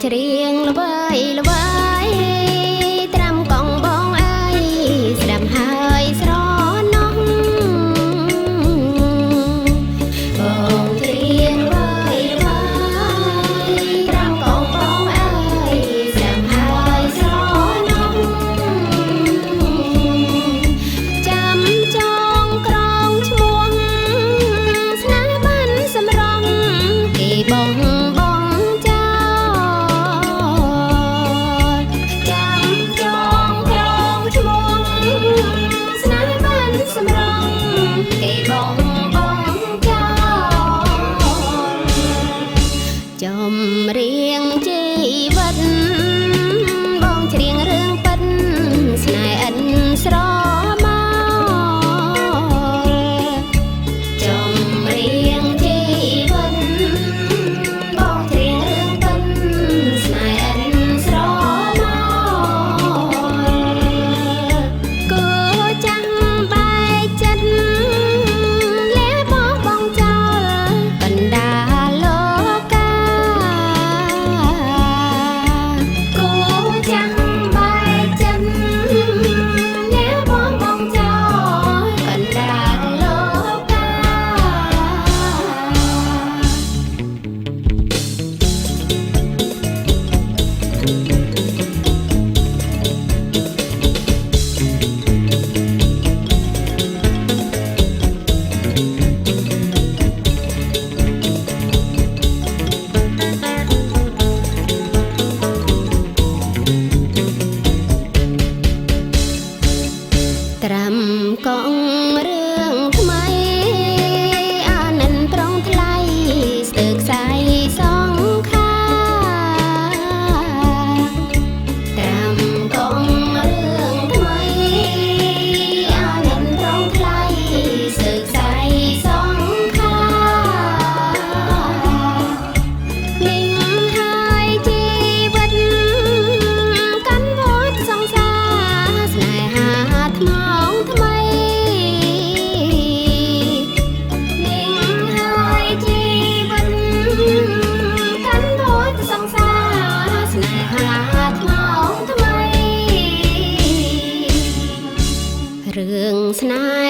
ច្រៀងល្បីល្បីត្រាំកងបងអើយស្ដាប់ហើយស្រណោះបងច្រៀងល្បីល្បីត្រាំកងបងអើយស្ដាប់ហើយស្រណោះចាំចងក្រងឈ្មោះស្នេហ៍បានសម្រងគេបងចំរៀងជីវិតបងច្រៀងរឿងពិតស្នេហ៍ឥនស្រមកចំរៀងជីវិតបងច្រៀងរឿងពិតស្នេហ៍ឥនស្រមកគួរចាំបែកចិត្តលះបោះបងចោលកណ្ដាលត្រាំកងរឿងថ្មីអានិនត្រង់ថ្លៃស្ទើរខ្សែសងខាត្រាំកងរឿងថ្មីអានិនត្រង់ថ្លៃស្ទើរខ្សែសងខានេះហើយជីវិតកាន់វត្តសង្សារស្នេហាថ្មរឿងស្នេ